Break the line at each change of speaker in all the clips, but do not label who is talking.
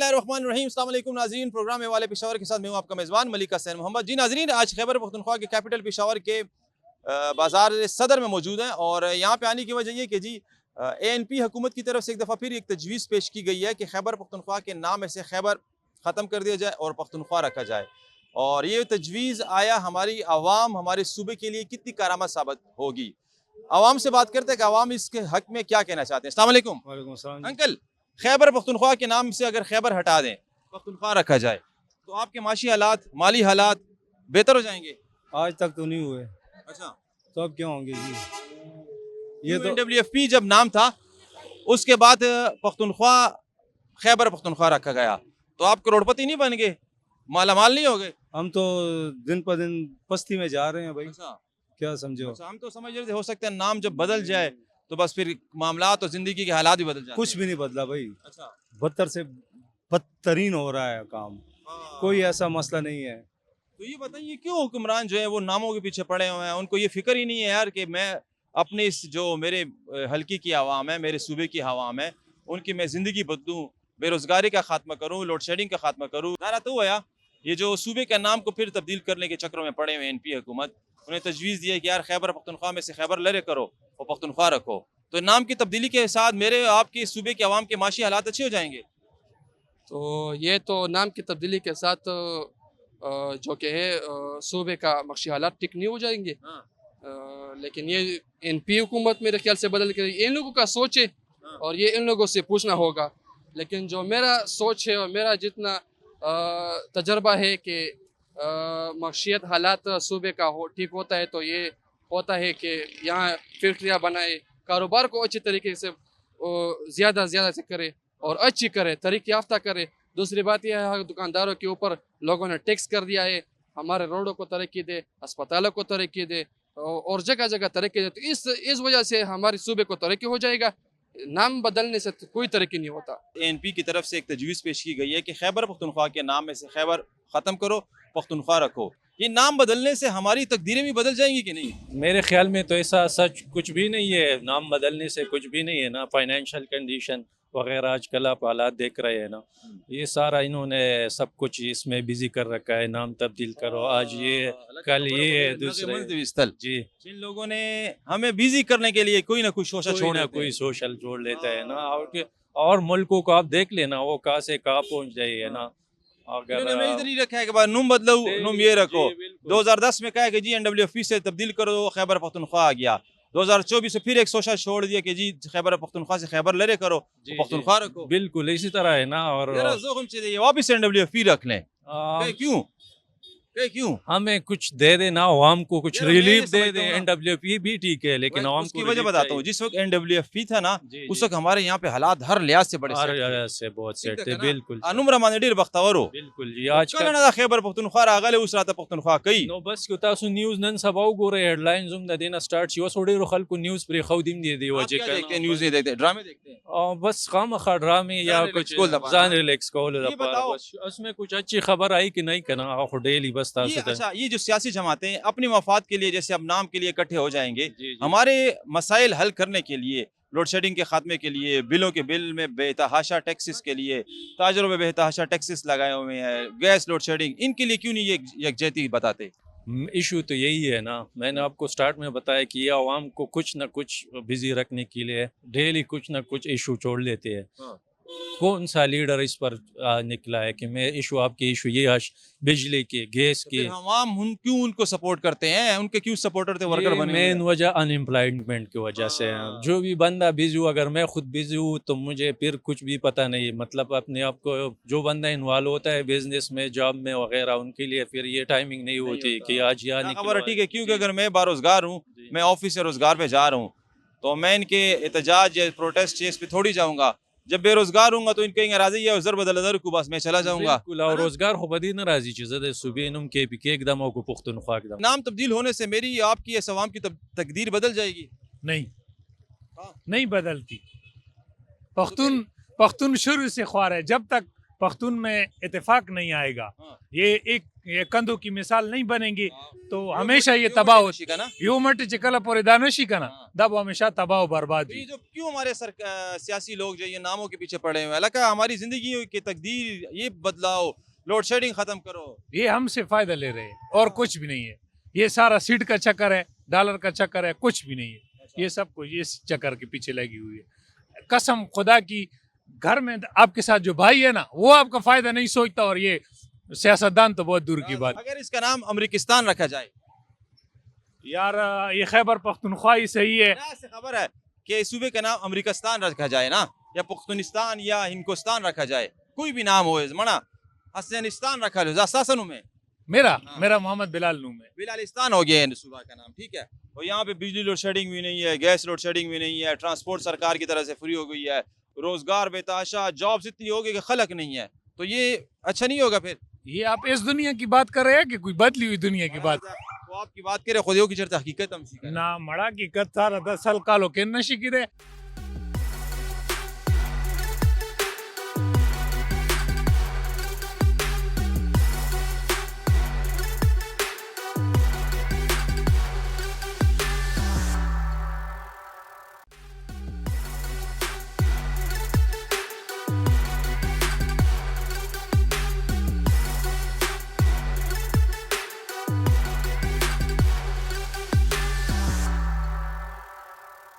बिस्मिल्लाहिर्रहमानिर्रहीम। अस्सलाम वालेकुम नाज़रीन, प्रोग्राम वाले पेशावर के साथ मैं हूँ आपका मेज़बान मलिक हसन मोहम्मद। जी नाज़रीन, आज खैबर पख्तूनख्वा के कैपिटल पेशावर के बाज़ार सदर में मौजूद हैं और यहाँ पे आने की वजह ये कि जी ANP हुकूमत की तरफ से एक दफ़ा फिर एक तजवीज़ पेश की गई है कि खैबर पख्तूनख्वा के नाम में से खैबर ख़त्म कर दिया जाए और पख्तूनख्वा रखा जाए। और ये तजवीज़ आया हमारी आवाम, हमारे सूबे के लिए कितनी कारामद साबित होगी। आवाम से बात करते हैं कि आवाम इसके हक़ में क्या कहना चाहते हैं। अस्सलाम वालेकुम।
वालेकुम सलाम।
अंकल, खैबर पख्तूनख्वा के नाम से अगर खैबर हटा दें, पख्तूनख्वा रखा जाए, तो आपके माशी हालात, माली हालात बेहतर हो जाएंगे?
आज तक तो नहीं हुए,
अच्छा,
तो अब क्या होंगे जी। ये तो
UNWFP जब नाम था उसके बाद पख्तूनख्वा खैबर पख्तूनख्वा रखा गया, तो आप करोड़पति नहीं बन गए, मालामाल नहीं हो गए?
हम तो दिन पर दिन पस्ती में जा रहे हैं भाई,
अच्छा,
क्या समझो।
अच्छा, हम तो समझ रहे थे हो सकता है नाम जब बदल जाए तो बस फिर मामलात और जिंदगी के हालात भी बदल जाते
कुछ
हैं।
भी नहीं बदला भाई,
अच्छा,
बदतर से बदतरीन हो रहा है काम, कोई ऐसा मसला नहीं है।
तो ये बताइए क्यों हुक्मरान जो है वो नामों के पीछे पड़े हुए हैं? उनको ये फिक्र ही नहीं है यार कि मैं अपने इस जो मेरे हल्की की आवाम है, मेरे सूबे की आवाम है, उनकी मैं ज़िंदगी बदलूँ, बेरोज़गारी का खात्मा करूँ, लोड शेडिंग का खात्मा करूँ। नारा तो हुआ ये जो सूबे का नाम को फिर तब्दील करने के चक्रों में पड़े हुए NP हुकूमत, उन्हें तजवीज़ दी है कि यार खैबर पख्तूनख्वा में से खैबर लरे करो और पख्तूनख्वा रखो, तो नाम की तब्दीली के साथ मेरे आपके सूबे के आवाम के माशी हालात अच्छे हो जाएंगे।
तो ये तो नाम की तब्दीली के साथ जो कि है सूबे का मख्शी हालात ठीक नहीं हो जाएंगे।
हाँ,
लेकिन ये NP हुकूमत मेरे ख्याल से बदल के इन लोगों का सोच है
हाँ।
और ये इन लोगों से पूछना होगा। लेकिन जो मेरा सोच है और मेरा जितना तजर्बा है कि मख्शियत हालात सूबे का ठीक होता है, तो ये होता है कि यहाँ फैक्ट्रियाँ बनाए, कारोबार को अच्छे तरीके से ज़्यादा ज़्यादा से करे और अच्छी करे, तरक्की याफ्ता करे। दूसरी बात यह है दुकानदारों के ऊपर लोगों ने टैक्स कर दिया है, हमारे रोडों को तरक्की दे, अस्पतालों को तरक्की दे और जगह जगह तरक्की दे, तो इस वजह से हमारे सूबे को तरक्की हो जाएगा। नाम बदलने से तो कोई तरक्की नहीं होता।
ANP की तरफ से एक तजवीज़ पेश की गई है कि खैबर पख्तूनख्वा के नाम में से खैबर ख़त्म करो, पख्तूनख्वा रखो। ये नाम बदलने से हमारी तकदीरें भी बदल जाएंगी कि नहीं?
मेरे ख्याल में तो ऐसा सच कुछ भी नहीं है, नाम बदलने से कुछ भी नहीं है ना। फाइनेंशियल कंडीशन वगैरह आजकल आप हालात देख रहे हैं ना, ये सारा इन्होंने सब कुछ इसमें बिजी कर रखा है। नाम तब्दील करो, आज ये कल ये दूसरे
स्थल
जी,
जिन लोगों ने हमें बिजी करने के लिए कोई ना कोई शोशा
कोई
छोड़
ना
देते
कोई
हैं।
सोशल जोड़ लेता है ना। और मुल्कों को आप देख लेना वो कहाँ से कहाँ पहुंच जाए है ना। अगर
इन्होंने हमें इधर ही रखा है कि भाई नुम बदलो, नुम ये रखो।
जी, बिल्कुल।
2010 में कहा है कि जी NWFP से तब्दील करो, खैबर पख्तूनख्वा आ गया। 2024 में फिर एक शोशा छोड़ दिया कि जी खैबर पख्तूनख्वा से खैबर लरे करो,
जी,
पख्तूनख्वा रखो।
बिल्कुल इसी तरह है ना। और
जरा जोखिम से ये वापस NWFP रख लें। क्यों? क्यों?
हमें कुछ दे दे ना, आवाम को कुछ
यार मैं ये
रिलीफ दे
समझता
दे।
हूँ ना,
NWFP भी ठीक है, लेकिन आवाम
उसकी
को
वजह
relief
बताता
चाहिए।
हूँ। जिस वक्त NWFP था ना,
जी,
उस
जी।
वक्त हमारे यहाँ पे हालात हर लिहाज से बड़े
हर
सेट थे।
जगह से बहुत
ठीक
सेट
है
थे,
ना?
बिल्कुल
अनुम रमान डीर बख्तावरो
बिल्कुल जी।
कल
आजकल
ना खैबर पख्तूनख्वा रागले उस रात पख्तूनख्वा कई
नो बस क्यों तासु news none सबाउ Gore headlines the देना स्टार्ट शिवा सोडे रो खल को न्यूज़ पर खौदिम दे दी
आप
वजह
क्या
का
देखते हैं? न्यूज़ नहीं देखते, ड्रामे देखते हैं।
और बस खाम खड़ा में या
जान
कुछ
रिलैक्स कोल दबा
जान
ना।
रिलैक्स कॉल
ये बताओ,
बस उसमें कुछ अच्छी खबर आई कि नहीं करना डेली बस
ये
तासु
अच्छा ये जो सियासी जमातें अपनी मफाद के लिए जैसे अब नाम के लिए इकट्ठे हो जाएंगे,
जी, जी।
हमारे मसाइल हल करने के लिए, लोड शेडिंग के खात्मे के लिए, बिलों के बिल में बेतहाशा टैक्सेस के लिए, ताजरों में बेतहाशा टैक्सेस लगाए हुए हैं, गैस लोड शेडिंग, इनके लिए क्यों नहीं ये यकजहती बताते?
इशू तो यही है ना। मैंने आपको स्टार्ट में बताया कि ये आवाम को कुछ ना कुछ बिजी रखने के लिए डेली कुछ ना कुछ इशू छोड़ लेते हैं।
हाँ।
कौन सा लीडर इस पर निकला है कि मैं इशू आपके इशू ये बिजली के, गैस
तो
के।
फिर हम क्यों उनको सपोर्ट करते हैं? उनके क्यों सपोर्टर थे, वर्कर
ये
बने हुए
मेन
हैं?
वजह अनएम्प्लॉयमेंट की वजह से है।
हाँ।
जो भी बंदा बिजी हूँ, अगर मैं खुद बिजी हूँ तो मुझे फिर कुछ भी पता नहीं। मतलब अपने आप को जो बंदा इन्वॉल्व होता है बिजनेस में, जॉब में वगैरह, उनके लिए फिर ये टाइमिंग नहीं होती कि आज यहाँ
क्या
निकलो।
खबर है? ठीक है, क्योंकि
जी,
अगर मैं बारोजगार हूँ,
जी।
मैं ऑफिस से रोजगार पे जा रहा हूँ, तो मैं इनके एहतजाज या प्रोटेस्ट इस पे थोड़ी जाऊंगा। जब बेरोजगार हूँ तो इनके नाराजी है जर बदल को बस मैं चला जाऊंगा।
बिल्कुल। और रोजगार हो बदी नाराजी चीज़ सुबह नुम के भी के एकदम को पुख्तनख्वा एकदम
नाम तब्दील होने से मेरी आपकी इस अवाम की तकदीर बदल जाएगी?
नहीं,
हाँ।
नहीं बदलती। पख्तून पख्तून शुरू से ख्वार है, जब तक पख्तून में इत्तेफाक नहीं आएगा, ये कंधों की मिसाल नहीं बनेगी, तो हमेशा ये तबाह होती
का ना
ह्यूमट चिकल और दानशी का ना दब हमेशा तबाह और बर्बाद
ये जो क्यों हमारे सियासी लोग जो ये नामों के पीछे पड़े हुए हैं, लगा हमारी जिंदगी की तकदीर ये बदलाओ, लोड शेडिंग खत्म करो।
ये हमसे फायदा ले रहे हैं और कुछ भी नहीं है। ये सारा सीट का चक्कर है, डॉलर का चक्कर है, कुछ भी नहीं है। ये सब कुछ इस चक्कर के पीछे लगी हुई है। कसम खुदा की, घर में आपके साथ जो भाई है ना वो आपका फायदा नहीं सोचता, और ये सियासतदान तो बहुत दूर की बात।
अगर इसका नाम अमरीकिस्तान रखा जाए,
यार ये खैबर पख्तूनख्वा ही सही है।
से खबर है कि इस सूबे का नाम अमरीकिस्तान रखा जाए ना, या पख्तूनिस्तान या हिंदुस्तान रखा जाए, कोई भी नाम हो, मना हसनिस्तान रखा जाए में
मेरा मोहम्मद बिलाल नूम है।
बिलालिस्तान हो गया है सूबा का नाम, ठीक है। और यहाँ पे बिजली लोड शेडिंग भी नहीं है, गैस लोड शेडिंग भी नहीं है, ट्रांसपोर्ट सरकार की तरफ से फ्री हो गई है, रोजगार बेताशा, जॉब्स इतनी हो गई कि खलक नहीं है, तो ये अच्छा नहीं होगा। फिर
ये आप इस दुनिया की बात कर रहे हैं कि कोई बदली हुई दुनिया की बात?
तो आपकी बात करे खुदियों की चर्चा हकीकत हम
ना मड़ा की कत सारा 10 साल कालो के नशी की दे।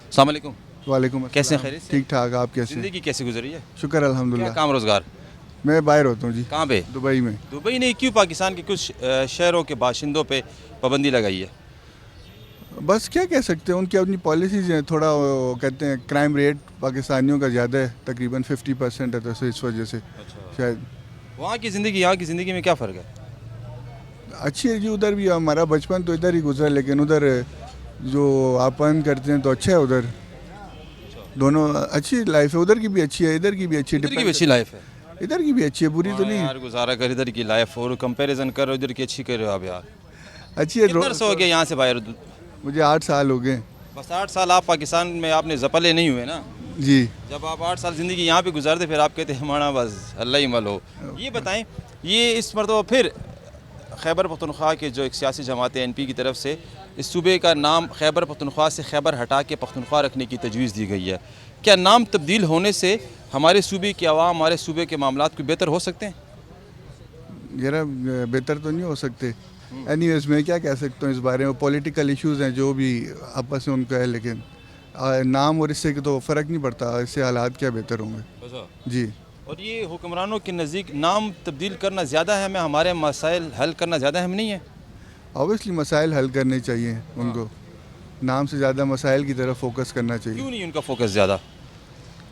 अस्सलाम वालेकुम।
वालेकुम
कैसे हैं,
अस्सलाम।
खैरियत से?
ठीक ठाक, आप कैसे?
जिंदगी कैसे गुजरी है?
शुक्र
क्या
अल्हम्दुलिल्लाह।
काम रोजगार?
मैं बाहर होता हूँ जी,
कहाँ पे?
दुबई में।
दुबई ने क्यों पाकिस्तान के कुछ शहरों के बाशिंदों पे पाबंदी लगाई है?
बस क्या कह सकते हैं, उनकी अपनी पॉलिसीज हैं। थोड़ा वो कहते हैं क्राइम रेट पाकिस्तानियों का ज़्यादा है, तकरीबन 50% है, तो इस वजह से शायद।
वहाँ की ज़िंदगी यहाँ की ज़िंदगी में क्या फ़र्क है?
अच्छी है जी, उधर भी हमारा बचपन तो इधर ही गुजरा, लेकिन उधर जो आप अर्न करते हैं तो अच्छा है उधर। दोनों अच्छी लाइफ है, उधर की भी अच्छी है, इधर की भी अच्छी है।
इधर की भी अच्छी लाइफ है,
इधर की भी अच्छी है, बुरी तो नहीं।
यार गुजारा कर इधर की लाइफ और कंपैरिजन कर इधर की अच्छी कर रहे हो आप यार।
अच्छी है।
कितने अरसा हो गया यहाँ से बाहर?
मुझे 8 साल हो गए
बस 8 साल आप पाकिस्तान में आपने जपले नहीं हुए ना?
जी।
जब आप 8 साल ज़िंदगी यहाँ पे गुजारते फिर आप कहते हैं हमारा बस अल्लाह ही मल हो। ये बताएं, ये इस मरतबा फिर खैबर पख्तूनख्वा के जो एक सियासी जमात है NP की तरफ से इस सूबे का नाम खैबर पख्तूनख्वा से खैबर हटा के पख्तूनख्वा रखने की तजवीज़ दी गई है। क्या नाम तब्दील होने से हमारे सूबे की आवाम, हमारे सूबे के मामलात कोई बेहतर हो सकते हैं?
जरा बेहतर तो नहीं हो सकते। एनीवेज मैं क्या कह सकता हूँ इस बारे में, पॉलिटिकल इश्यूज़ हैं जो भी आपस में उनका है, लेकिन नाम और इससे तो फ़र्क नहीं पड़ता, इससे हालात क्या बेहतर होंगे जी।
और ये हुक्मरानों के नज़दीक नाम तब्दील करना ज़्यादा अहम है, हमारे मसाइल हल करना ज़्यादा अहम नहीं है?
ऑब्वियसली मसाइल हल करने चाहिए उनको, नाम से ज़्यादा मसाइल की तरफ फोकस करना चाहिए।
क्यों नहीं उनका फोकस ज़्यादा?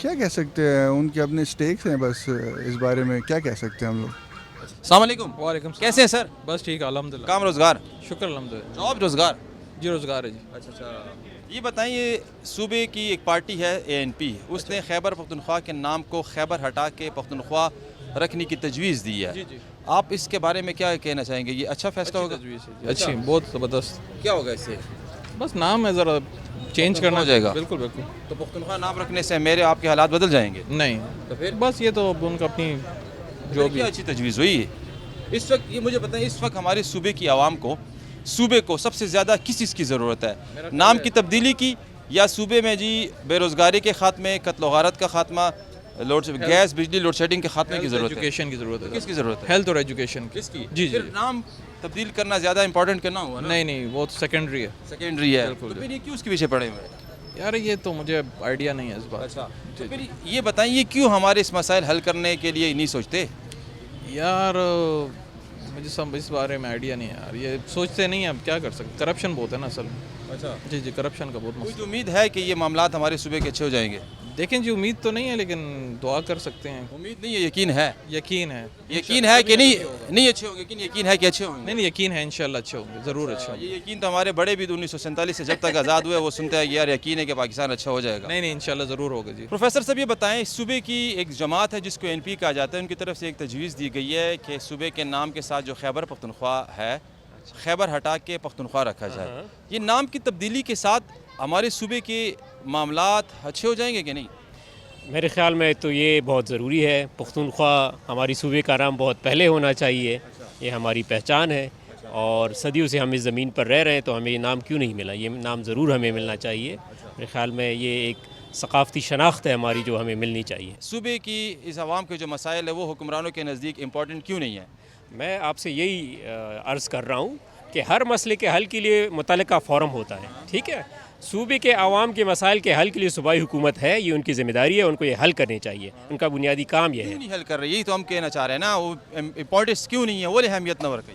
क्या कह सकते हैं, उनके अपने स्टेक्स हैं, बस इस बारे में क्या कह सकते हैं हम लोग।
अस्सलाम वालेकुम।
वालेकुम
कैसे हैं सर?
बस ठीक है अल्हम्दुलिल्लाह।
काम रोज़गार?
शुक्र अल्हम्दुलिल्लाह।
जॉब रोज़गार?
जी रोज़गार है जी।
अच्छा, ये बताइए, सूबे की एक पार्टी है ANP, उसने खैबर पख्तूनख्वा के नाम को खैबर हटा के पख्तूनख्वा रखने की तजवीज़ दी है।
जी जी
आप इसके बारे में क्या कहना चाहेंगे? ये अच्छा फैसला होगा?
तजवीज़ है जी, अच्छी बहुत ज़बरदस्त।
क्या होगा इससे?
बस नाम है ज़रा चेंज करना
हो जाएगा।
बिल्कुल बिल्कुल।
तो पख्तूनख्वा नाम रखने से मेरे आपके हालात बदल जाएंगे?
नहीं
तो फिर
बस ये तो उनका अपनी जो भी
क्या अच्छी तजवीज़ हुई है इस वक्त? ये मुझे बताएं, इस वक्त हमारे सूबे की आवाम को, सूबे को सबसे ज़्यादा किस चीज़ की ज़रूरत है? नाम की तब्दीली की, या सूबे में जी बेरोज़गारी के ख़ात्मे, कत्ल गारत का ख़ात्मा, गैस बिजली लोड शेडिंग के ख़ात्मे की ज़रूरत है?
एजुकेशन की ज़रूरत है।
किसकी ज़रूरत है?
हेल्थ और एजुकेशन की।
किसकी?
जी जी
फिर नाम तब्दील करना ज़्यादा इंपॉर्टेंट करना हुआ ना?
नहीं नहीं वो तो सेकेंडरी है
सेकेंडरी है।
बिल्कुल।
तो फिर ये क्यों उसके पीछे पड़े हुए हैं?
यार, ये तो मुझे आइडिया नहीं है इस बात।
अच्छा, तो फिर ये बताएं, ये क्यों हमारे इस मसाइल हल करने के लिए नहीं सोचते?
यार मुझे सब इस बारे में आइडिया नहीं है यार, ये सोचते नहीं है, अब क्या कर सकते, करप्शन बहुत है ना असल में।
अच्छा,
जी जी करप्शन का बहुत
कोई
मसला।
उम्मीद है कि ये मामलात हमारे सूबे के अच्छे हो जाएंगे?
देखें जी, उम्मीद तो नहीं है लेकिन दुआ कर सकते हैं।
उम्मीद नहीं है, यकीन है।
यकीन है।
यकीन है कि नहीं अच्छे होंगे, लेकिन यकीन है कि अच्छे होंगे?
नहीं नहीं यकीन है, इंशाल्लाह अच्छे होंगे, ज़रूर अच्छे होंगे।
ये यकीन तो हमारे बड़े भी 1947 से जब तक आज़ाद हुए वो सुनते हैं कि यार यकीन है कि पाकिस्तान अच्छा हो जाएगा।
नहीं नहीं इंशाल्लाह ज़रूर होगा जी।
प्रोफेसर साहब ये बताएं, इस सूबे की एक जमात है जिसको NP कहा जाता है, उनकी तरफ से एक तजवीज़ दी गई है कि सूबे के नाम के साथ जो खैबर पख्तूनख्वा है, खैबर हटा के पख्तूनख्वा रखा जाए। ये नाम की तब्दीली के साथ हमारे सूबे के मामलात अच्छे हो जाएंगे कि नहीं?
میرے خیال میں تو یہ بہت ضروری ہے. پختونخوا ہماری صوبے کا نام بہت پہلے ہونا چاہیے. یہ ہماری پہچان ہے اور صدیوں سے ہم اس زمین پر رہ رہے ہیں, تو ہمیں یہ نام کیوں نہیں ملا؟ یہ نام ضرور ہمیں ملنا چاہیے. میرے خیال میں یہ ایک ثقافتی شناخت ہے ہماری جو ہمیں ملنی چاہیے.
صوبے کی اس عوام کے جو مسائل ہیں وہ حکمرانوں کے نزدیک امپورٹنٹ کیوں نہیں ہے؟
میں آپ سے یہی عرض کر رہا ہوں کہ ہر مسئلے کے حل کے لیے متعلقہ فورم ہوتا ہے, ٹھیک ہے. صوبے کے عوام کے مسائل کے حل کے لیے صوبائی حکومت ہے, یہ ان کی ذمہ داری ہے, ان کو یہ حل کرنے چاہیے. ان کا بنیادی کام یہ ہے.
کیوں نہیں حل کر رہی؟ یہی تو ہم کہنا چاہ رہے ہیں نا, وہ امپورٹنس کیوں نہیں ہے, وہ اہمیت نہ ورکی.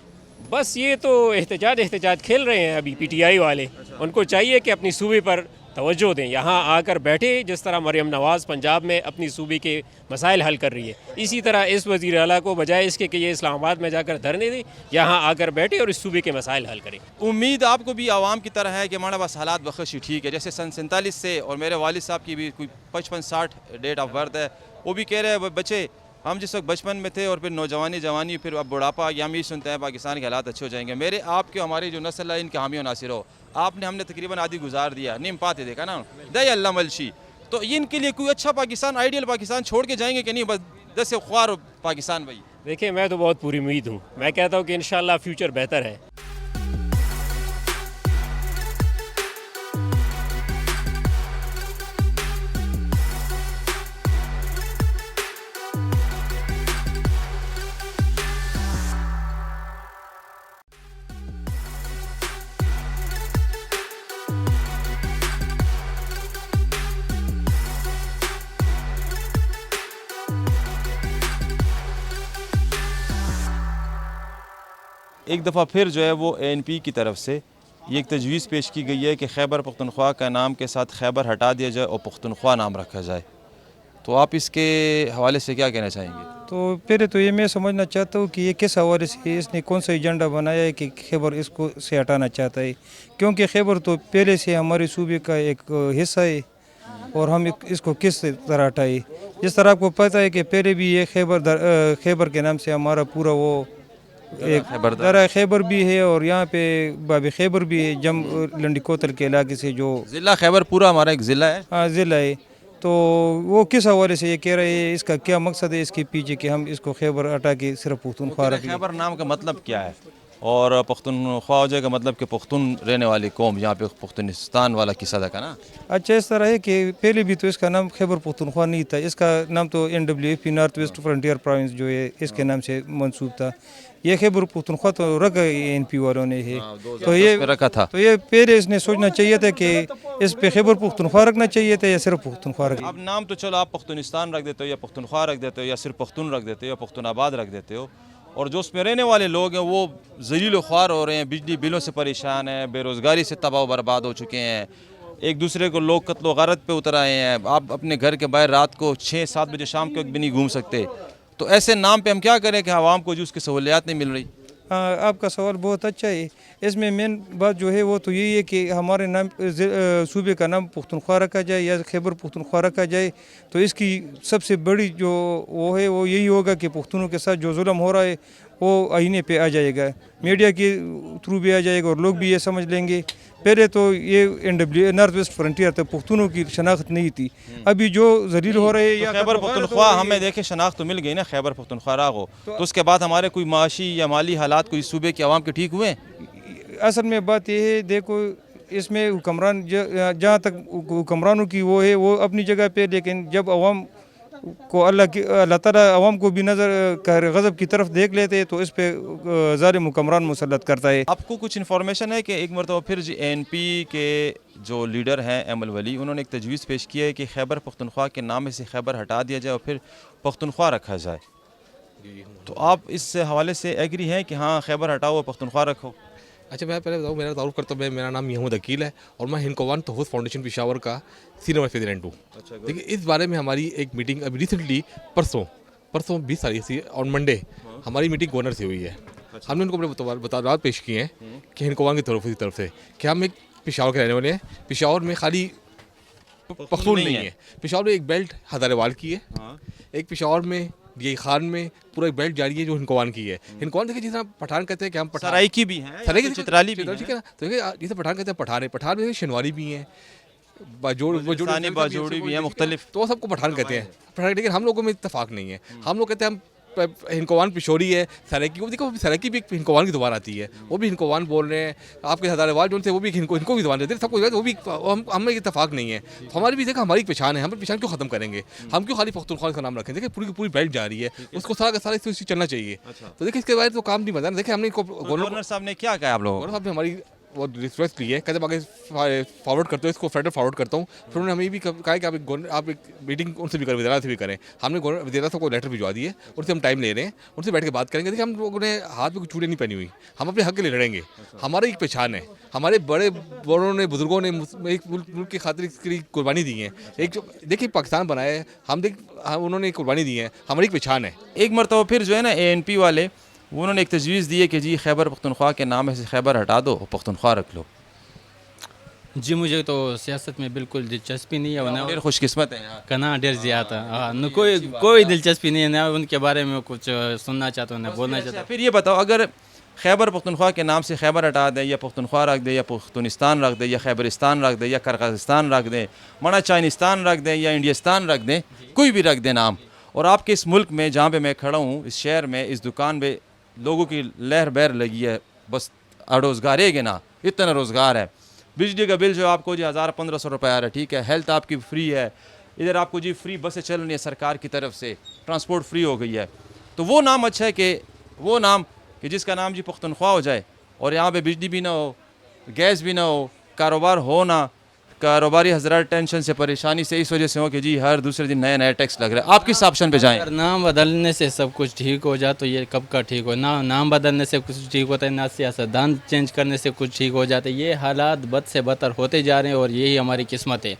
بس یہ تو احتجاج کھیل رہے ہیں ابھی پی ٹی آئی والے. ان کو چاہیے کہ اپنی صوبے پر توجہ دیں, یہاں آ کر بیٹھے, جس طرح مریم نواز پنجاب میں اپنی صوبے کے مسائل حل کر رہی ہے, اسی طرح اس وزیر اعلیٰ کو بجائے اس کے کہ یہ اسلام آباد میں جا کر دھرنے دیں, یہاں آ کر بیٹھے اور اس صوبے کے مسائل حل کریں.
امید آپ کو بھی عوام کی طرح ہے کہ ہمارا بس حالات بخشی ٹھیک ہے, جیسے سن 47 سے, اور میرے والد صاحب کی بھی کوئی 55-60 ڈیٹ آف برتھ ہے, وہ بھی کہہ رہے ہیں بچے ہم جس وقت بچپن میں تھے اور پھر نوجوانی پھر اب بڑھاپا, یا ہم یہ سنتے ہیں پاکستان کے حالات اچھے ہو جائیں گے. میرے آپ کے ہماری جو نسل ہے ان کے حامی و ناصر ہو, آپ نے ہم نے تقریباً آدھی گزار دیا, نیم پاتے دیکھا نا دے اللہ ملشی. تو ان کے لیے کوئی اچھا پاکستان, آئیڈیل پاکستان چھوڑ کے جائیں گے کہ نہیں, بس دس خوار پاکستان بھائی؟
دیکھیں میں تو بہت پوری امید ہوں, میں کہتا ہوں کہ انشاءاللہ فیوچر بہتر ہے.
ایک دفعہ پھر جو ہے وہ ANP کی طرف سے یہ ایک تجویز پیش کی گئی ہے کہ خیبر پختونخوا کا نام کے ساتھ خیبر ہٹا دیا جائے اور پختونخوا نام رکھا جائے. تو آپ اس کے حوالے سے کیا کہنا چاہیں گے؟
تو پہلے تو یہ میں سمجھنا چاہتا ہوں کہ یہ کس حوالے سے اس نے کون سا ایجنڈا بنایا ہے کہ خیبر اس کو سے ہٹانا چاہتا ہے, کیونکہ خیبر تو پہلے سے ہمارے صوبے کا ایک حصہ ہے, اور ہم اس کو کس طرح ہٹائے. جس طرح آپ کو پتہ ہے کہ پہلے بھی یہ خیبر کے نام سے ہمارا پورا وہ ایک درہ خیبر بھی ہے, اور یہاں پہ باب خیبر بھی ہے, لنڈی کوتل کے علاقے سے جو
ضلع خیبر پورا ہمارا ایک ضلع ہے.
ہاں ضلع ہے. تو وہ کس حوالے سے یہ کہہ رہے ہیں, اس کا کیا مقصد ہے اس کے پیچھے کہ ہم اس کو خیبر ہٹا کے صرف پختونخوا رکھ لیں؟
خیبر نام کا مطلب کیا ہے, اور پختونخوا ہو جائے کا مطلب کہ پختون رہنے والی قوم, یہاں پہ پختونستان والا قصہ تھا نا.
اچھا اس طرح ہے کہ پہلے بھی تو اس کا نام خیبر پختونخوا نہیں تھا, اس کا نام تو NWFP north west frontier province جو ہے اس کے نام سے منسوب تھا. یہ خیبر پختونخوا تو رکھا ANP والوں نے ہے, تو یہ
رکھا تھا.
تو یہ پہلے اس نے سوچنا چاہیے تھا کہ اس پہ خیبر پختونخوا رکھنا چاہیے تھا یا صرف پختونخوا رکھنا.
اب نام تو چلو آپ پختونستان رکھ دیتے ہو, یا پختونخوا رکھ دیتے ہو, یا صرف پختون رکھ دیتے ہو, یا پختون آباد رکھ دیتے ہو, اور جو اس میں رہنے والے لوگ ہیں وہ ذلیل و خوار ہو رہے ہیں, بجلی بلوں سے پریشان ہیں, بے روزگاری سے تباہ و برباد ہو چکے ہیں, ایک دوسرے کو لوگ قتل و غارت پہ اتر آئے ہیں. آپ اپنے گھر کے باہر رات کو 6-7 بجے شام کے وقت بھی نہیں گھوم سکتے. تو ایسے نام پہ ہم کیا کریں کہ عوام کو جو اس کی سہولیات نہیں مل رہی؟
آپ کا سوال بہت اچھا ہے. اس میں مین بات جو ہے وہ تو یہی ہے کہ ہمارے نام صوبے کا نام پختونخوا رکھا جائے یا خیبر پختونخوا رکھا جائے, تو اس کی سب سے بڑی جو وہ ہے وہ یہی ہوگا کہ پختونوں کے ساتھ جو ظلم ہو رہا ہے وہ آئینے پہ آ جائے گا, میڈیا کے تھرو بھی آ جائے گا, اور لوگ بھی یہ سمجھ لیں گے. پہلے تو یہ نارتھ ویسٹ فرنٹیئر تھا, پختونوں کی شناخت نہیں تھی. ابھی جو ذلیل ہو رہے ہیں یا
خیبر پختونخوا ہمیں دیکھیں شناخت تو مل گئی نا, خیبر پختونخوا راغو, تو اس کے بعد ہمارے کوئی معاشی یا مالی حالات کوئی صوبے کے عوام کے ٹھیک ہوئے؟
اصل میں بات یہ ہے, دیکھو اس میں حکمران جہاں تک حکمرانوں کی وہ ہے وہ اپنی جگہ پہ, لیکن جب عوام کو اللہ تعالیٰ عوام کو بھی نظر غضب کی طرف دیکھ لیتے ہیں تو اس پہ ظالم حکمران مسلط کرتا ہے.
آپ کو کچھ انفارمیشن ہے کہ ایک مرتبہ پھر ANP کے جو لیڈر ہیں ایمل ولی, انہوں نے ایک تجویز پیش کی ہے کہ خیبر پختونخوا کے نام سے خیبر ہٹا دیا جائے اور پھر پختونخوا رکھا جائے. تو آپ اس حوالے سے ایگری ہیں کہ ہاں خیبر ہٹاؤ اور پختونخوا رکھو؟
اچھا میں پہلے بتاؤں, میرا تعارف کرتا ہوں, میرا نام محمود عقیل ہے اور میں ہندکوان تحفظ فاؤنڈیشن پشاور کا سینئر وائس پریزیڈنٹ ہوں. دیکھیے اس بارے میں ہماری ایک میٹنگ ابھی ریسنٹلی پرسوں 20 تاریخ سے آن منڈے ہماری میٹنگ گورنر سے ہوئی ہے. ہم نے ان کو اپنے بتاوات پیش کیے ہیں کہ ہندکوان کی طرف سے کہ ہم ایک پشاور کے رہنے والے ہیں. پشاور میں خالی پختون نہیں ہے, پشاور میں ایک بیلٹ ہزاروال کی ہے, ایک پشاور میں یہ خان میں پورا ایک بیلٹ جاری ہے جو ہندکوان کی ہے. ہندکوان دیکھیں جس طرح پٹھان کہتے ہیں کہ ہم
سرائیکی بھی ہیں, چترالی بھی ہیں,
تو جیسے پٹھان کہتے ہیں پٹھان میں شنواری بھی ہیں,
बलूचिस्तानी बाजोड़ी भी हैं मुख्तलिफ,
तो वो सबको पठान कहते हैं पठान, लेकिन हम लोगों में इत्तेफाक नहीं है। हम लोग कहते हैं हम हिंदकोवान पिशोरी है, सराइकी, वो देखो सराइकी भी एक हिंदकोवान की ज़ुबान आती है, वो भी हिंदकोवान बोल रहे हैं। आपके हज़ारेवाल जो थे वो भी इनको भी ज़ुबान देते हैं, सबको वो भी, हमें इत्तेफाक नहीं है। तो हमारी भी देखा, हमारी पहचान है, हम पहचान क्यों ख़त्म करेंगे? हम क्यों खाली पख्तूनख्वा का नाम रखें? देखिए पूरी की पूरी बेल्ट जा रही है, उसको सारा का सारा इसी चलना चाहिए। तो देखिए इसके बाद तो काम नहीं बनता। देखिए हमने
गवर्नर साहब ने क्या कहा आप लोगों को?
साहब ने हमारी वो रिक्वेस्ट ली है, कहते आगे फॉरवर्ड करते हो, इसको फेडरल फॉरवर्ड करता हूँ। फिर उन्होंने हमें भी कहा कि आप एक मीटिंग उनसे भी करें, वज़ीरात से भी करें। हमने वज़ीरात साहब को लेटर भिजवा दिए, उनसे हम टाइम ले रहे हैं, उनसे बैठ के बात करेंगे। देखिए हम लोगों ने हाथ में कुछ चूड़े नहीं पहनी हुई, हम अपने हक़ के लिए लड़ेंगे। हमारी एक पहचान है, हमारे बड़ों ने, बुज़ुर्गों ने एक मुल्क की खातिर इसके लिए कुर्बानी दी है। एक देखिए पाकिस्तान बनाया है, उन्होंने कुर्बानी दी है, हमारी एक पहचान है।
एक मरतबा फिर जो है ना ANP वाले, उन्होंने एक तजवीज़ दी है कि जी खैबर पख्तूनख्वा के नाम से खैबर हटा दो और पख्तूनख्वा रख लो।
जी मुझे तो सियासत में बिल्कुल दिलचस्पी नहीं है, वरना
ढेर खुशकिस्मत है यार।
कना ढेर ज़्यादा, हाँ न कोई दिलचस्पी नहीं है, ना उनके बारे में कुछ सुनना चाहता हूँ ना बोलना चाहता हूँ।
फिर ये बताओ, अगर खैबर पख्तूनख्वा के नाम से खैबर हटा दे, या पख्तूनख्वा रख दे, या पख्तूनिस्तान रख दे, या खैबरिस्तान रख दे, या करगिस्तान रख दे, मना चाइनिस्तान रख दे, या इंडियास्तान रख दे, कोई भी रख दे नाम, और आपके इस मुल्क में जहाँ पे मैं खड़ा हूँ, इस शहर में, इस दुकान पे लोगों की लहर बहर लगी है, बस रोज़गार है कि ना, इतना रोज़गार है। बिजली का बिल जो आपको जी 1000-1500 रुपये आ रहा है, ठीक है। हेल्थ आपकी फ्री है, इधर आपको जी फ्री बसें चल रही है सरकार की तरफ से, ट्रांसपोर्ट फ्री हो गई है। तो वो नाम अच्छा है कि वो नाम कि जिसका नाम जी पख्तूनख्वा हो जाए, और यहाँ पे बिजली भी ना हो, गैस भी ना हो, कारोबार हो ना, कारोबारी हज़रात टेंशन से, परेशानी से इस वजह से हो कि जी हर दूसरे दिन नया नया टैक्स लग रहा है। आप किस ऑप्शन पे जाएं?
अगर नाम बदलने से सब कुछ ठीक हो जाए तो ये कब का ठीक हो? नाम बदलने से कुछ ठीक होता है, ना सियासतदान चेंज करने से कुछ ठीक हो जाता है। ये हालात बद से बदतर होते जा रहे हैं और यही हमारी किस्मत है।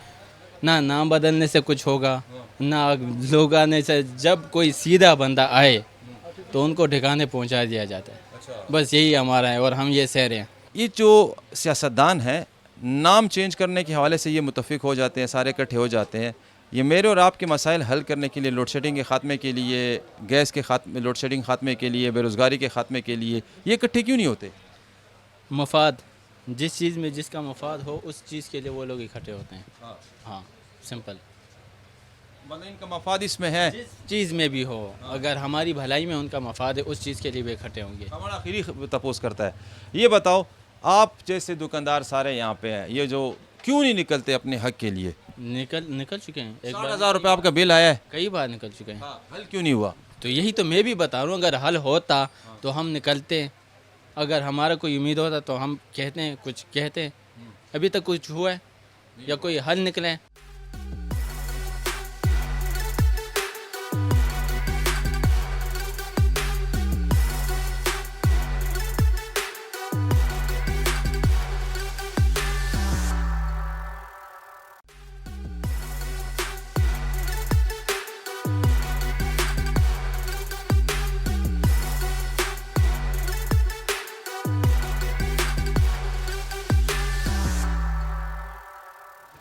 ना नाम बदलने से कुछ होगा, ना लोग आने से, जब कोई सीधा बंदा आए तो उनको ठिकाने पहुँचा दिया जाता है। बस यही हमारा है और हम ये सह रहे हैं।
ये जो सियासतदान है, नाम चेंज करने के हवाले से ये मुतफ़िक हो जाते हैं, सारे इकट्ठे हो जाते हैं। ये मेरे और आपके मसाइल हल करने के लिए, लोड शेडिंग के ख़ात्मे के लिए, गैस के ख़ात्मे, लोड शेडिंग ख़ात्मे के लिए, बेरोज़गारी के ख़ात्मे के लिए, ये इकट्ठे क्यों नहीं होते?
मफाद, जिस चीज़ में जिसका मफाद हो उस चीज़ के लिए वो लोग इकट्ठे होते हैं। हाँ सिंपल।
मतलब इनका मफाद इसमें है,
जिस चीज़ में भी हो, अगर हमारी भलाई में उनका मफाद है उस चीज़ के लिए भी इकट्ठे होंगे।
हमारा आखिरी तपोस करता है, ये बताओ आप जैसे दुकानदार सारे यहाँ पे हैं, ये जो क्यों नहीं निकलते अपने हक के लिए?
निकल चुके हैं।
60,000 रुपये आपका बिल आया है,
कई बार निकल चुके हैं।
हल क्यों नहीं हुआ?
तो यही तो मैं भी बता रहा हूँ, अगर हल होता तो हम निकलते। अगर हमारा कोई उम्मीद होता तो हम कहते हैं, कुछ कहते हैं। अभी तक कुछ हुआ है या कोई हल निकले?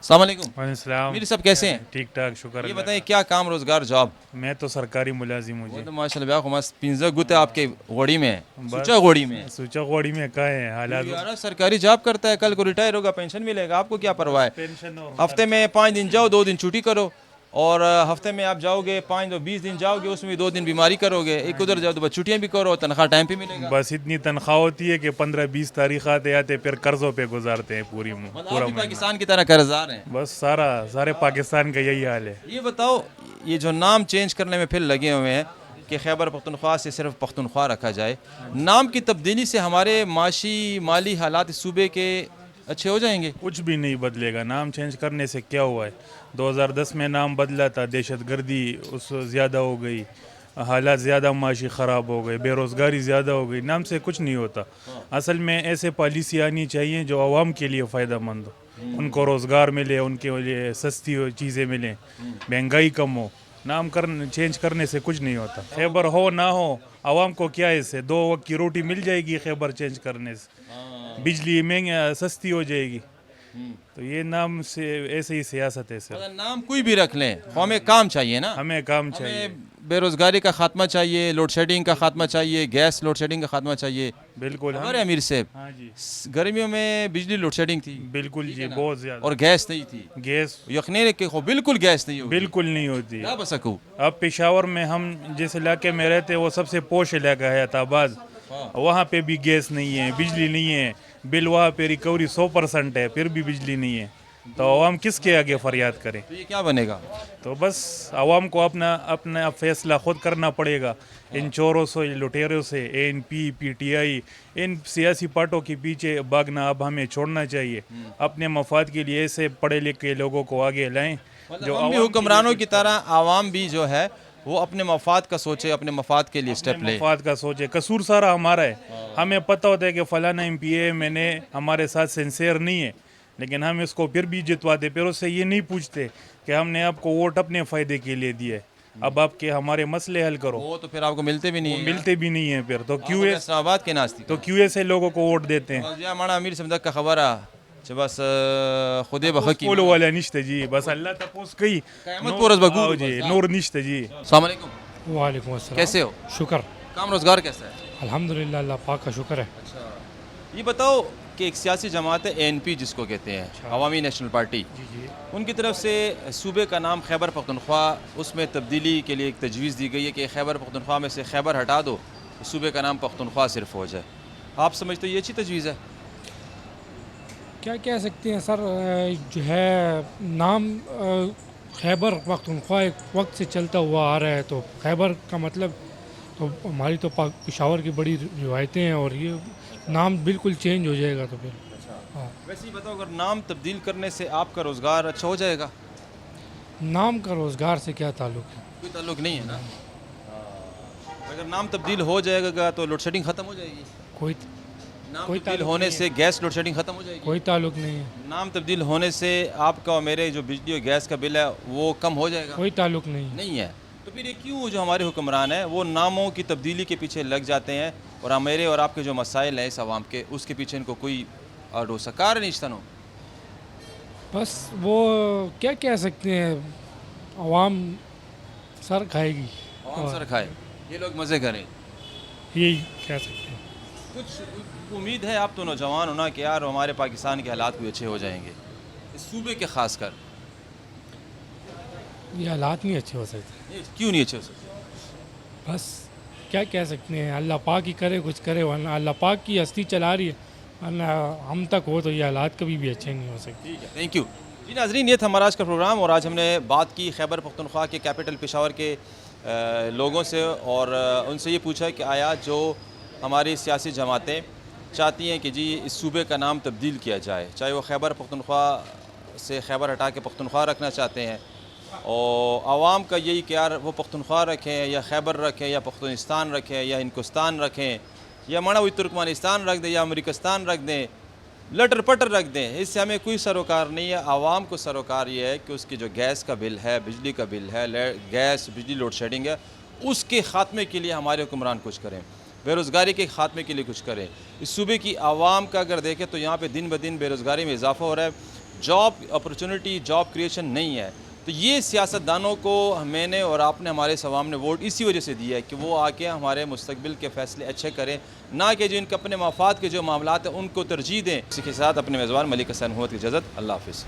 अस्सलाम वालेकुम।
वालेकुम।
मेरे सब कैसे हैं?
ठीक ठाक, शुक्र।
ये बताइए क्या काम, रोजगार, जॉब?
मैं तो सरकारी मुलाजिम हूँ
वो
जी।
तो माशाल्लाह मस्त 15 गुते आपके गोड़ी में है, सूचा गोड़ी में है।
सूचा गोड़ी में का है हालात।
यार सरकारी जॉब करता है, कल को रिटायर होगा, पेंशन मिलेगा, आपको क्या परवाह है?
पेंशन
हफ्ते में 5 दिन जाओ, 2 दिन छुट्टी करो, और हफ्ते में आप जाओगे 5 तो 20 दिन जाओगे, उसमें 2 दिन बीमारी करोगे, एक उधर जाओ तो बस छुट्टियाँ भी करो, तनख्वाह टाइम पे मिलेगा।
बस इतनी तनख्वाह होती है कि 15-20 तारीख आते आते फिर कर्जों पे गुजारते हैं पूरा महीना।
पाकिस्तान की तरह कर्जदार हैं।
बस सारे पाकिस्तान का यही हाल है।
ये बताओ, ये जो नाम चेंज करने में फिर लगे हुए हैं कि खैबर पख्तूनख्वा से सिर्फ पख्तूनख्वा रखा जाए, नाम की तब्दीली से हमारे माशी माली हालात इस सूबे के अच्छे हो जाएंगे?
कुछ भी नहीं बदलेगा। नाम चेंज करने से क्या हुआ है? 2010 में नाम बदला था, दहशतगर्दी उस ज़्यादा हो गई, हालात ज़्यादा माशी ख़राब हो गए, बेरोज़गारी ज़्यादा हो गई। नाम से कुछ नहीं होता। असल में ऐसे पॉलिसी आनी चाहिए जो आवाम के लिए फ़ायदा मंद हो, उनको रोज़गार मिले, उनके लिए सस्ती चीज़ें मिलें, महंगाई कम हो। नाम चेंज करने से कुछ नहीं होता। खैबर हो ना हो, आवाम को क्या है इससे? 2 वक्त की रोटी मिल जाएगी खैबर चेंज करने से, बिजली महंगी सस्ती हो जाएगी। तो ये नाम से ऐसे ही सियासत है सर।
नाम कोई भी रख लें, हमें काम चाहिए ना,
हमें काम चाहिए।
بے روزگاری کا خاتمہ چاہیے, لوڈ شیڈنگ کا خاتمہ چاہیے, گیس لوڈ شیڈنگ کا خاتمہ چاہیے.
بالکل
ہمارے امیر صاحب
ہاں جی
گرمیوں میں بجلی لوڈ شیڈنگ تھی
بالکل جی بہت زیادہ
اور گیس نہیں تھی.
گیس
یقیناً کہ بالکل گیس نہیں ہوگی.
بالکل نہیں ہوتی.
کیا بسکو
اب پشاور میں ہم جس علاقے میں رہتے وہ سب سے پوش علاقہ ہے آباد, وہاں پہ بھی گیس نہیں ہے, بجلی نہیں ہے, بل وہاں پہ ریکوری 100% ہے, پھر بھی بجلی نہیں ہے. تو عوام کس کے آگے فریاد کرے؟
تو یہ کیا بنے گا؟
تو بس عوام کو اپنا فیصلہ خود کرنا پڑے گا. ان چوروں سے, لٹیروں سے, ANP, PTI, ان سیاسی پارٹوں کے پیچھے بھاگنا اب ہمیں چھوڑنا چاہیے. اپنے مفاد کے لیے ایسے پڑھے لکھے لوگوں کو آگے لائیں جو
ہم بھی حکمرانوں کی طرح عوام بھی جو ہے وہ اپنے مفاد کا سوچے, اپنے مفاد کے لیے اسٹیپ لے.
مفاد کا سوچے. قصور سارا ہمارا ہے. ہمیں پتہ ہوتا ہے کہ فلانا MPA میں نے ہمارے ساتھ سنسیئر نہیں ہے, لیکن ہم اس کو پھر بھی جتواتے, پھر اس سے یہ نہیں پوچھتے کہ ہم نے آپ کو ووٹ اپنے فائدے کے لیے دیے, اب آپ کے ہمارے مسئلے حل کرو.
وہ تو پھر آپ کو ملتے بھی نہیں ہیں.
ملتے بھی نہیں ہیں. پھر تو
اسلام آباد کے ناستی
تو کیوں ایسے لوگوں کو ووٹ دیتے ہیں؟
ہمارا امیر سمدک کا خبر ہے بس خودے بخکی
بولو والا نشتے جی, بس اللہ تپوس کئی
قیامت پورس بگو
جی نور نشتے جی.
السلام علیکم.
وعلیکم السلام.
کیسے ہو؟
شکر
کام روزگار کیسا ہے؟
الحمدللہ اللہ پاک کا شکر ہے.
یہ بتاؤ کہ ایک سیاسی جماعت ہے ANP جس کو کہتے ہیں, عوامی نیشنل پارٹی, ان کی طرف سے صوبے کا نام خیبر پختونخوا, اس میں تبدیلی کے لیے ایک تجویز دی گئی ہے کہ خیبر پختونخوا میں سے خیبر ہٹا دو, صوبے کا نام پختونخوا صرف ہو جائے. آپ سمجھتے ہو یہ اچھی تجویز ہے؟
کیا کہہ سکتے ہیں سر, جو ہے نام خیبر پختونخوا ایک وقت سے چلتا ہوا آ رہا ہے, تو خیبر کا مطلب تو ہماری تو پشاور کی بڑی روایتیں ہیں, اور یہ نام بالکل چینج ہو جائے گا تو پھر.
ویسے ہی بتاؤ, اگر نام تبدیل کرنے سے آپ کا روزگار اچھا ہو جائے گا؟
نام کا روزگار سے کیا تعلق ہے؟
کوئی تعلق نہیں ہے نا. اگر نام تبدیل ہو جائے گا تو لوڈ شیڈنگ ختم ہو جائے گی.
کوئی
نام تبدیل ہونے سے گیس لوڈ شیڈنگ ختم ہو جائے گی.
کوئی تعلق نہیں ہے.
نام تبدیل ہونے سے آپ کا اور میرے جو بجلی اور گیس کا بل ہے وہ کم ہو جائے گا.
کوئی تعلق
نہیں ہے. تو پھر یہ کیوں جو ہمارے حکمران ہیں وہ ناموں کی تبدیلی کے پیچھے لگ جاتے ہیں, اور میرے اور آپ کے جو مسائل ہیں اس عوام کے, اس کے پیچھے ان کو کوئی اور سکار نہیں اشتنو؟
بس وہ کیا کہہ سکتے ہیں, عوام سر کھائے گی.
عوام سر کھائے, یہ لوگ مزے کریں,
یہی کہہ سکتے ہیں.
کچھ امید ہے آپ تو نوجوان ہونا کہ یار ہمارے پاکستان کے حالات بھی اچھے ہو جائیں گے, اس صوبے کے خاص کر؟
یہ حالات نہیں اچھے ہو سکتے.
کیوں نہیں اچھے ہو سکتے؟
بس کیا کہہ سکتے ہیں, اللہ پاک ہی کرے کچھ کرے, ورنہ اللہ پاک کی ہستی چلا رہی ہے, ورنہ ہم تک ہو تو یہ حالات کبھی بھی اچھے نہیں ہو سکتے.
ٹھیک ہے, تھینک یو. جی ناظرین, یہ تھا ہمارا آج کا پروگرام, اور آج ہم نے بات کی خیبر پختونخوا کے کیپٹل پشاور کے لوگوں سے, اور ان سے یہ پوچھا کہ آیا جو ہماری سیاسی جماعتیں چاہتی ہیں کہ جی اس صوبے کا نام تبدیل کیا جائے, چاہے وہ خیبر پختونخوا سے خیبر ہٹا کے پختونخوا رکھنا چاہتے ہیں, اور عوام کا یہی کہ یار وہ پختونخوا رکھیں یا خیبر رکھیں یا پختونستان رکھیں یا ہندوستان رکھیں یا مانا ہوئی ترکمانستان رکھ دیں یا امریکستان رکھ دیں, لٹر پٹر رکھ دیں, اس سے ہمیں کوئی سروکار نہیں ہے. عوام کو سروکار یہ ہے کہ اس کی جو گیس کا بل ہے, بجلی کا بل ہے, گیس بجلی لوڈ شیڈنگ ہے, اس کے خاتمے کے لیے ہمارے حکمران کچھ کریں, بے روزگاری کے خاتمے کے لیے کچھ کریں. اس صوبے کی عوام کا اگر دیکھیں تو یہاں پہ دن بدن بے روزگاری میں اضافہ ہو رہا ہے, جاب اپرچونٹی, جاب کریشن نہیں ہے. تو یہ سیاستدانوں کو میں نے اور آپ نے ہمارے عوام نے ووٹ اسی وجہ سے دیا ہے کہ وہ آ کے ہمارے مستقبل کے فیصلے اچھے کریں, نہ کہ جو ان کے اپنے مفاد کے جو معاملات ہیں ان کو ترجیح دیں. اسی کے ساتھ اپنے میزبان ملک حسین محمد کی اجازت. اللہ حافظ.